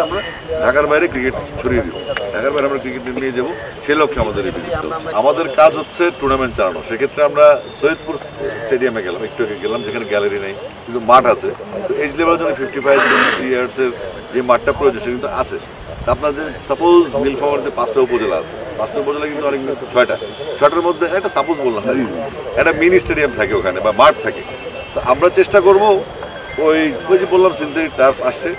আমরা ঢাকার বাইরে ক্রিকেট ছড়িয়ে দিব, ঢাকার বাইরে আমরা ক্রিকেট নিয়ে যাবো, সেই লক্ষ্যে আমাদের এই ভিজিটটা হচ্ছে। আমাদের কাজ হচ্ছে টুর্নামেন্ট চালানো। সেক্ষেত্রে আমরা সৈয়দপুর স্টেডিয়ামে গেলাম, একটু আগে গেলাম, যেখানে গ্যালারি নেই কিন্তু মাঠ আছে। তো এজ লেভেলের জন্য 55-60 ইয়ার্সের যে মাঠটা প্রয়োজন সেটা কিন্তু আছে। আপনাদের সাপোজ নীলফামারীতে 5টা উপজেলা আছে, 5টা উপজেলা কিন্তু অনেক 6টার মধ্যে একটা সাপোজ বললাম একটা মিনি স্টেডিয়াম থাকে ওখানে বা মাঠ থাকে। তো আমরা চেষ্টা করবো ওই যে বললাম সিনথেটিক টার্ফ আসছে,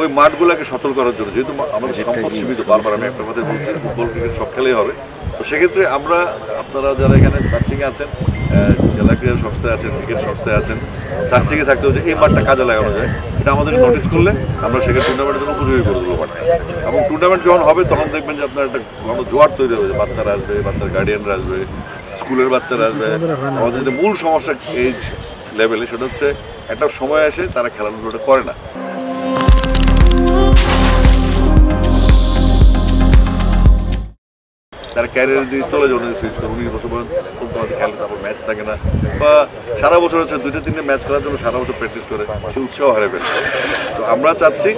ওই মাঠগুলোকে সচল করার জন্য। যেহেতু আমাদের সম্পদ সীমিত, বারবার আমি একটা কথা বলছি, ফুটবল ক্রিকেট সব খেলেই হবে। তো সেক্ষেত্রে আমরা, আপনারা যারা এখানে সার্চিংয়ে আছেন, জেলা ক্রীড়া সংস্থায় আছেন, ক্রিকেট সংস্থায় আছেন, সার্চিংয়ে থাকতে হচ্ছে এই মাঠটা কাজে লাগানো যায়, এটা আমাদেরকে নোটিস করলে আমরা সেখানে টুর্নামেন্টের জন্য উপযোগী করে দেবো মাঠটা। এবং টুর্নামেন্ট যখন হবে তখন দেখবেন যে আপনার একটা জোয়ার তৈরি হবে, বাচ্চারা আসবে, বাচ্চার গার্ডিয়ানরা আসবে, স্কুলের বাচ্চারা আসবে। আমাদের যে মূল সমস্যা এজ লেভেলে সেটা হচ্ছে একটা সময় আসে তারা খেলাধুলোটা করে না। তারা ক্যারিয়ার দিয়ে চলে যাবে, সুইচ করে 19 বছর পর্যন্ত খেলে, তারপর ম্যাচ থাকে না, বা সারা বছর হচ্ছে 2-3 ম্যাচ খেলার জন্য সারা বছর প্র্যাকটিস করে, সে উৎসাহ হারিয়ে ফেলে। তো আমরা চাচ্ছি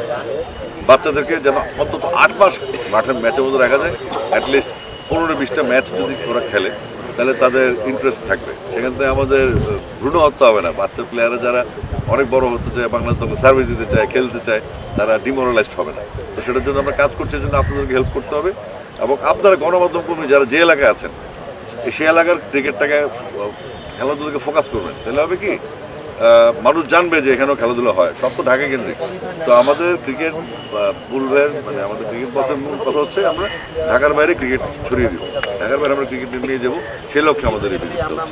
বাচ্চাদেরকে যেন অন্তত 8 মাস মাঠের ম্যাচের মধ্যে রাখা যায়। অ্যাটলিস্ট 15-20টা ম্যাচ যদি ওরা খেলে তাহলে তাদের ইন্টারেস্ট থাকবে। সেখান থেকে আমাদের ভ্রূণ হত্যা হবে না। বাচ্চা প্লেয়াররা যারা অনেক বড় হতে চায়, বাংলাদেশ দলকে সার্ভিস দিতে চায়, খেলতে চায়, তারা ডিমোরালাইজড হবে না। তো সেটার জন্য আমরা কাজ করছি, জন্য আপনাদেরকে হেল্প করতে হবে। এবং আপনারা গণমাধ্যম কর্মী যারা যে এলাকায় আছেন, সেই এলাকার ক্রিকেটটাকে, খেলাধুলাকে ফোকাস করবেন। তাহলে হবে কি, মানুষ জানবে যে এখানেও খেলাধুলা হয়। সব তো ঢাকা কেন্দ্রিক। তো আমাদের ক্রিকেট পূর্বের, মানে আমাদের ক্রিকেট বসের মূল কথা হচ্ছে আমরা ঢাকার বাইরে ক্রিকেট ছড়িয়ে দিব, ঢাকার বাইরে আমরা ক্রিকেট নিয়ে যাবো, সেই লক্ষ্যে আমাদের এই ভিজিটটা হচ্ছে।